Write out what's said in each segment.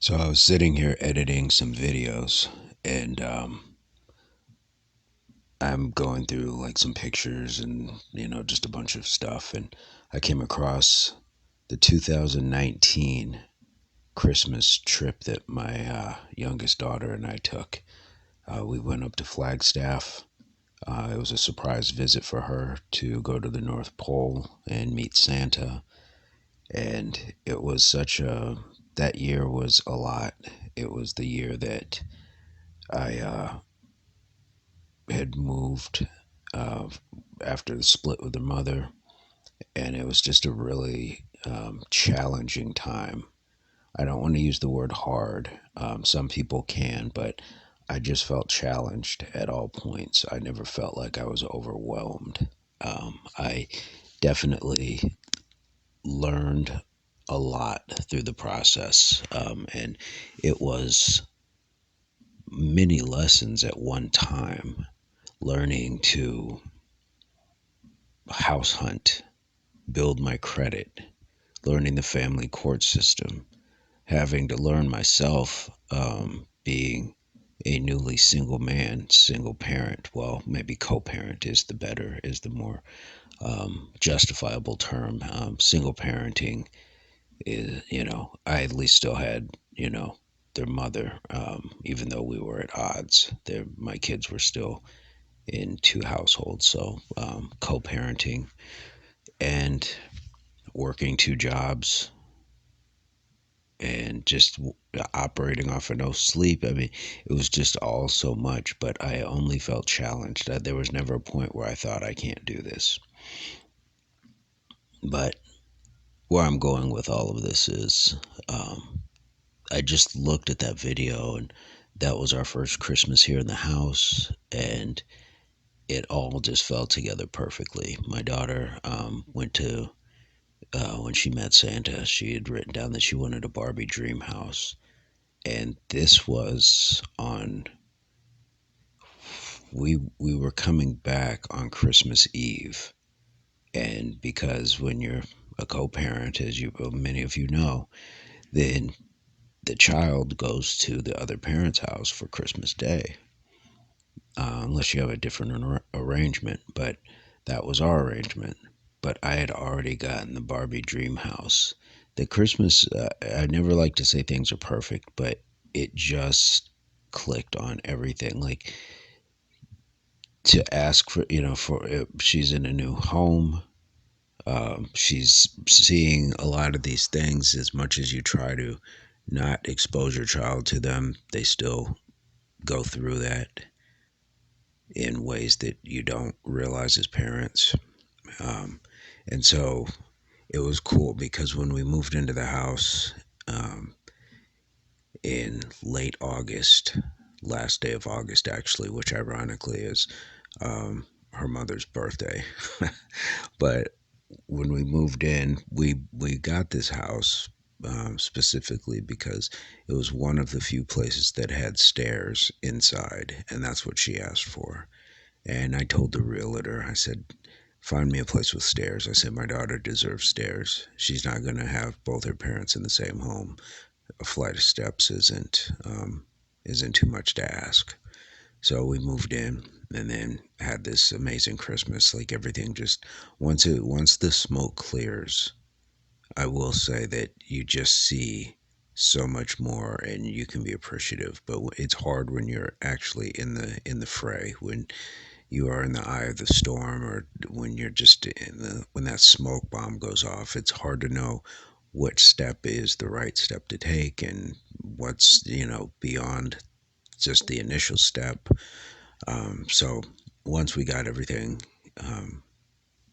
So I was sitting here editing some videos, and I'm going through like some pictures and just a bunch of stuff, and I came across the 2019 Christmas trip that my youngest daughter and I took. We went up to Flagstaff. It was a surprise visit for her to go to the North Pole and meet Santa, and it was such a that year was a lot. It was the year that I had moved uh, after the split with her mother, and it was just a really challenging time. I don't want to use the word hard. Some people can, but I just felt challenged at all points. I never felt like I was overwhelmed. I definitely learned a lot through the process, and it was many lessons at one time. Learning to house hunt, build my credit, learning the family court system, having to learn myself, being a newly single man, single parent. Well, maybe co-parent is the more justifiable term. Single parenting is, I at least still had, their mother, even though we were at odds. My kids were still in two households, so co-parenting and working two jobs and just operating off of no sleep. I mean, it was just all so much, but I only felt challenged. There was never a point where I thought I can't do this. But where I'm going with all of this is I just looked at that video, and that was our first Christmas here in the house, and it all just fell together perfectly. My daughter went to when she met Santa, she had written down that she wanted a Barbie dream house. And this was on, we were coming back on Christmas Eve. And because when you're a co parent, as many of you know, then the child goes to the other parent's house for Christmas Day, unless you have a different arrangement. But that was our arrangement. But I had already gotten the Barbie dream house. The Christmas, I never like to say things are perfect, but it just clicked on everything. Like to ask for, for she's in a new home. She's seeing a lot of these things. As much as you try to not expose your child to them, they still go through that in ways that you don't realize as parents. Um, and so it was cool because when we moved into the house um, in late August, last day of August actually, which ironically is her mother's birthday. But when we moved in, we got this house specifically because it was one of the few places that had stairs inside, and that's what she asked for. And I told the realtor, I said, find me a place with stairs. I said, my daughter deserves stairs. She's not going to have both her parents in the same home. A flight of steps isn't too much to ask. So we moved in and then had this amazing Christmas. Like everything just once the smoke clears, I will say that you just see so much more and you can be appreciative. But it's hard when you're actually in the fray, when you are in the eye of the storm, or when you're just when that smoke bomb goes off. It's hard to know what step is the right step to take and what's beyond just the initial step. So once we got everything um,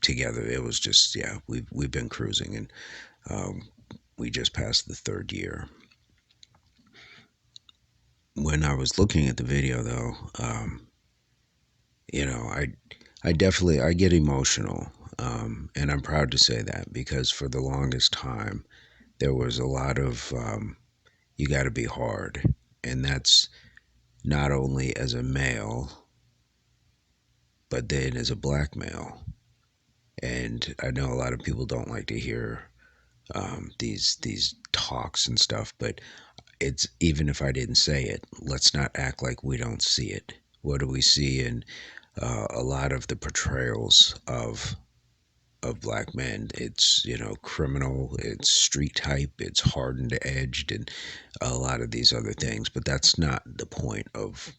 together, it was just, yeah, we've been cruising, and um, we just passed the third year. When I was looking at the video, though, you know, I I definitely I get emotional, and I'm proud to say that because for the longest time there was a lot of you got to be hard, and that's not only as a male, but then as a black male. And I know a lot of people don't like to hear these talks and stuff, but it's even if I didn't say it, let's not act like we don't see it. What do we see in a lot of the portrayals of black men? It's, criminal, it's street type, it's hardened edged, and a lot of these other things. But that's not the point of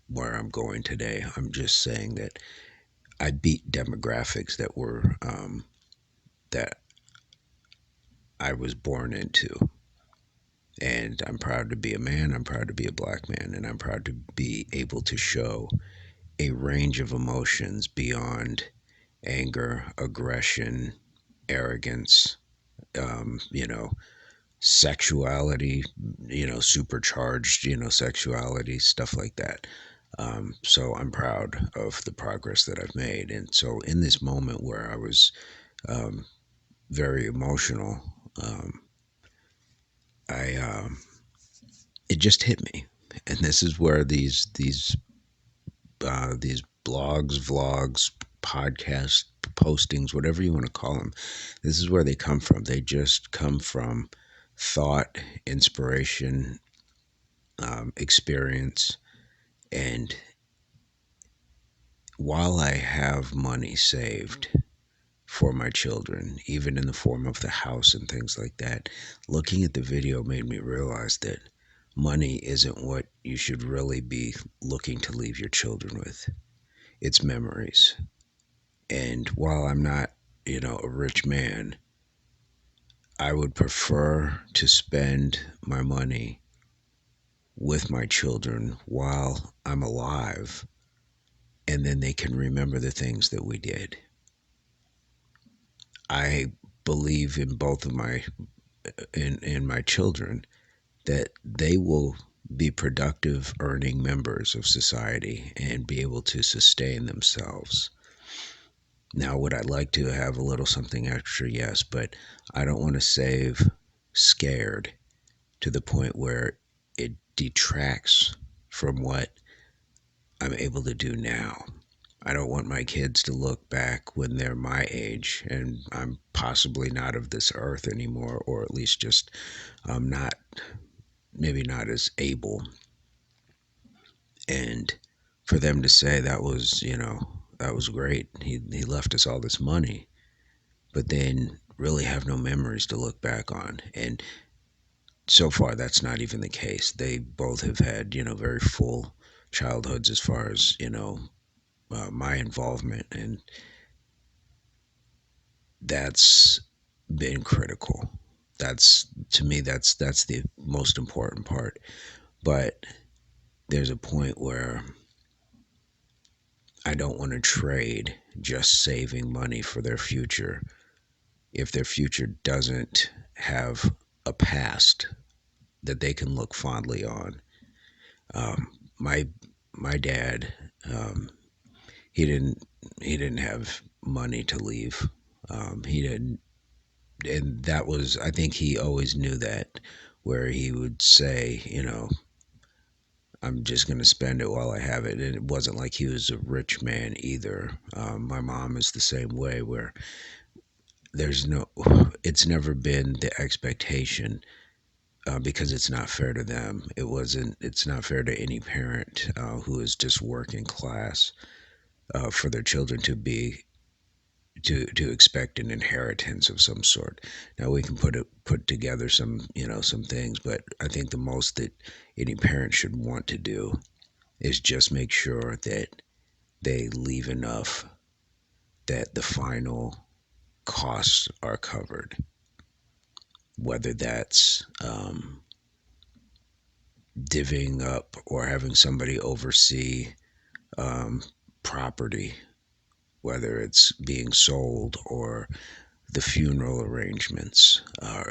where I'm going today. I'm just saying that I beat demographics that I was born into. And I'm proud to be a man. I'm proud to be a black man. And I'm proud to be able to show a range of emotions beyond anger, aggression, arrogance, um, you know, sexuality, supercharged, sexuality, stuff like that. So I'm proud of the progress that I've made. And so in this moment where I was um, very emotional, um, I it just hit me. And this is where these blogs, vlogs, podcasts, postings, whatever you want to call them, this is where they come from. They just come from thought, inspiration, experience. And while I have money saved for my children, even in the form of the house and things like that, looking at the video made me realize that money isn't what you should really be looking to leave your children with. It's memories. And while I'm not, a rich man, I would prefer to spend my money with my children while I'm alive, and then they can remember the things that we did. I believe in both of in my children that they will be productive earning members of society and be able to sustain themselves. Now, would I like to have a little something extra? Yes, but I don't want to save scared to the point where it detracts from what I'm able to do now. I don't want my kids to look back when they're my age and I'm possibly not of this earth anymore, or at least just not, maybe not as able. And for them to say that was great. He left us all this money, but then really have no memories to look back on. And so far, that's not even the case. They both have had, very full childhoods as far as, my involvement. And that's been critical. That's, to me, that's the most important part. But there's a point where I don't want to trade just saving money for their future if their future doesn't have a past that they can look fondly on. Um, my my dad, um, he didn't he didn't have money to leave. He didn't, and that was, I think he always knew that, where he would say, I'm just going to spend it while I have it. And it wasn't like he was a rich man either. My mom is the same way, where there's no, it's never been the expectation, because it's not fair to them. It's not fair to any parent who is just working class, for their children to expect an inheritance of some sort. Now we can put together some things, but I think the most that any parent should want to do is just make sure that they leave enough that the final costs are covered, whether that's divvying up or having somebody oversee um, property, whether it's being sold or the funeral arrangements,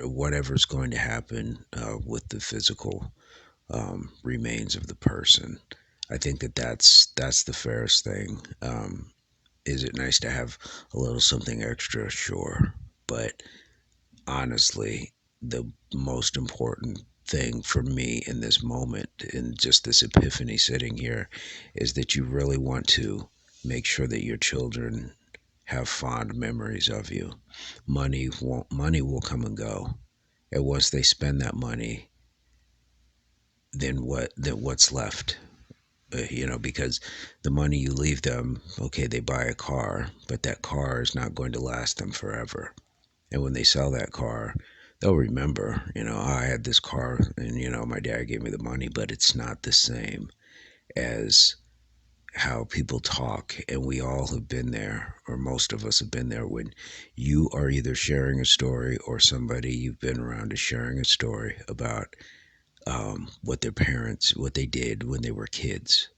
whatever's going to happen with the physical remains of the person. I think that's the fairest thing. Is it nice to have a little something extra? Sure, but honestly, the most important thing for me in this moment, in just this epiphany sitting here, is that you really want to make sure that your children have fond memories of you. Money will come and go, and once they spend that money, then what's left? Because the money you leave them, okay, they buy a car, but that car is not going to last them forever. And when they sell that car, they'll remember, I had this car and, my dad gave me the money, but it's not the same as how people talk. And we all have been there, or most of us have been there, when you are either sharing a story or somebody you've been around is sharing a story about what their parents, what they did when they were kids,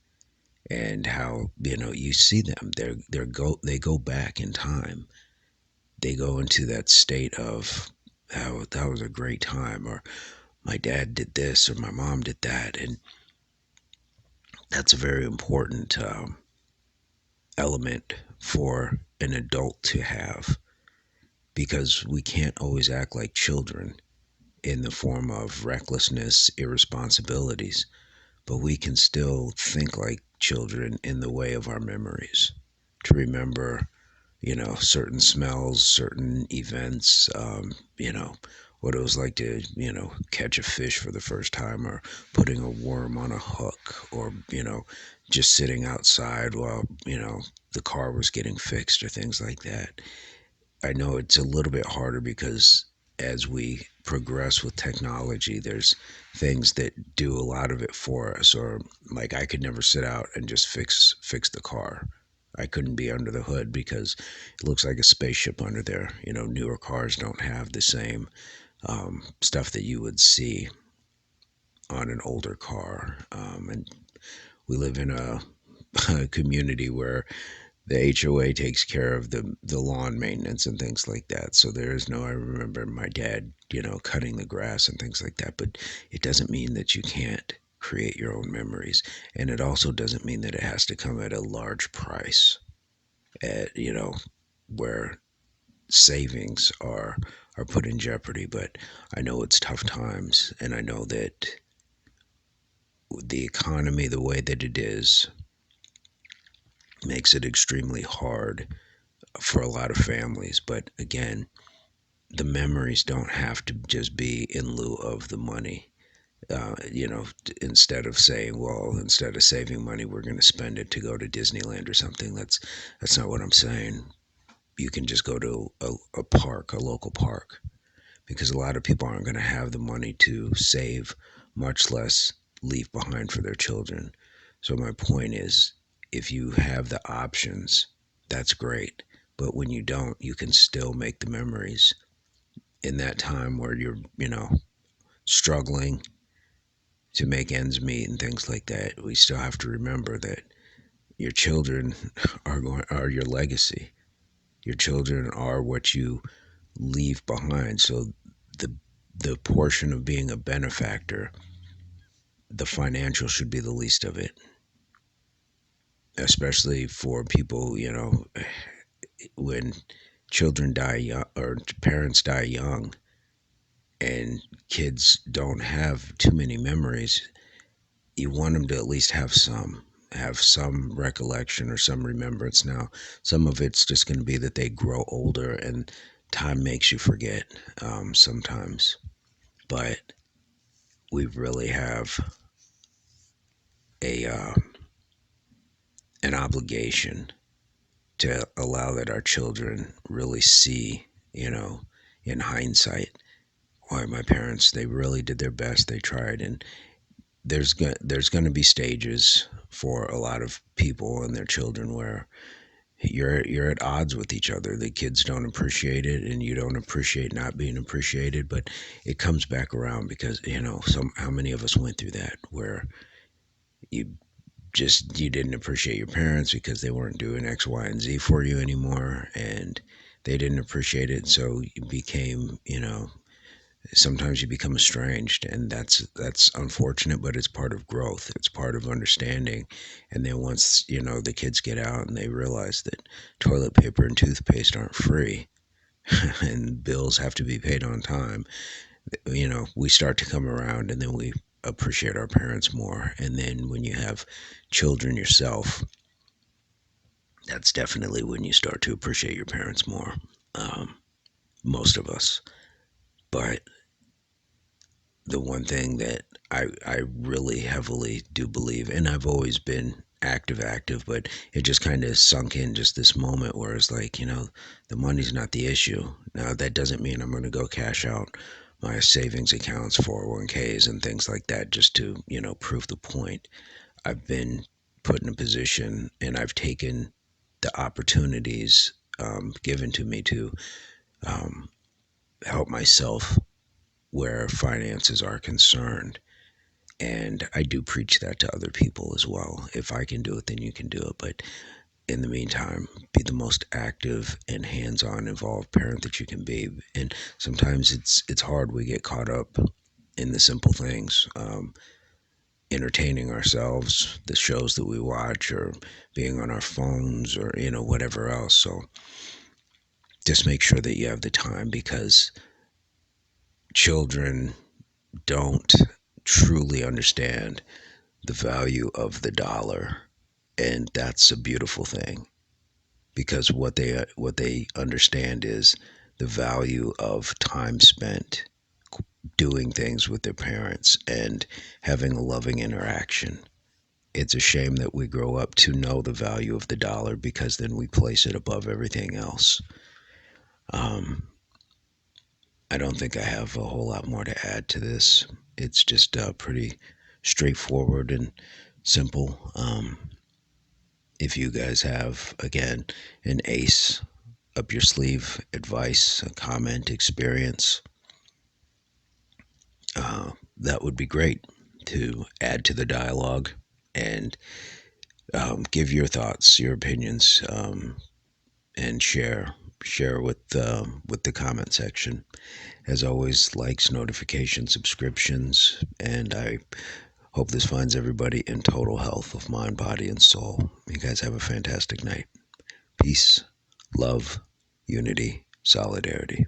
and how you see them. They go back in time. They go into that state of how that was a great time, or my dad did this, or my mom did that, and that's a very important element for an adult to have, because we can't always act like children in the form of recklessness, irresponsibilities, but we can still think like children in the way of our memories, to remember, certain smells, certain events, what it was like to, catch a fish for the first time, or putting a worm on a hook, or, just sitting outside while, the car was getting fixed, or things like that. I know it's a little bit harder because as we progress with technology, there's things that do a lot of it for us. Or like I could never sit out and just fix the car. I couldn't be under the hood because it looks like a spaceship under there. Newer cars don't have the same stuff that you would see on an older car. And we live in a community where the HOA takes care of the lawn maintenance and things like that. So there is no, I remember my dad, cutting the grass and things like that. But it doesn't mean that you can't create your own memories. And it also doesn't mean that it has to come at a large price, at, where savings are put in jeopardy. But I know it's tough times, and I know that the economy, the way that it is, makes it extremely hard for a lot of families. But again, the memories don't have to just be in lieu of the money. Instead of saying, well, instead of saving money, we're going to spend it to go to Disneyland or something. That's not what I'm saying. You can just go to a park, a local park, because a lot of people aren't going to have the money to save, much less leave behind for their children. So my point is, if you have the options, that's great. But when you don't, you can still make the memories in that time where you're, struggling to make ends meet and things like that. We still have to remember that your children are your legacy. Your children are what you leave behind. So the the portion of being a benefactor, the financial should be the least of it, especially for people, when children die young or parents die young, and kids don't have too many memories. You want them to at least have some recollection or some remembrance. Now, some of it's just going to be that they grow older and time makes you forget, sometimes. But we really have a an obligation to allow that our children really see, in hindsight, why my parents, they really did their best. They tried. And there's going to be stages for a lot of people and their children where you're at odds with each other. The kids don't appreciate it, and you don't appreciate not being appreciated. But it comes back around because, how many of us went through that, where you you didn't appreciate your parents because they weren't doing X, Y, and Z for you anymore, and they didn't appreciate it. So you became, sometimes you become estranged, and that's unfortunate, but it's part of growth. It's part of understanding. And then once, the kids get out and they realize that toilet paper and toothpaste aren't free, and bills have to be paid on time, we start to come around, and then we appreciate our parents more. And then when you have children yourself, that's definitely when you start to appreciate your parents more. Um, Most of us. But the one thing that I really heavily do believe, and I've always been active, but it just kind of sunk in just this moment where it's like, the money's not the issue. Now, that doesn't mean I'm going to go cash out my savings accounts, 401ks, and things like that just to, prove the point. I've been put in a position and I've taken the opportunities given to me to um, help myself where finances are concerned. And I do preach that to other people as well. If I can do it, then you can do it. But in the meantime, be the most active and hands-on involved parent that you can be. And sometimes it's hard. We get caught up in the simple things, entertaining ourselves, the shows that we watch, or being on our phones, or whatever else. So just make sure that you have the time, because children don't truly understand the value of the dollar, and that's a beautiful thing, because what they understand is the value of time spent doing things with their parents and having a loving interaction. It's a shame that we grow up to know the value of the dollar, because then we place it above everything else. um, I don't think I have a whole lot more to add to this. It's just pretty straightforward and simple. If you guys have, again, an ace up your sleeve advice, a comment, experience, that would be great to add to the dialogue, and give your thoughts, your opinions, and share with the comment section. As always, likes, notifications, subscriptions, and I hope this finds everybody in total health of mind, body, and soul. You guys have a fantastic night. Peace, love, unity, solidarity.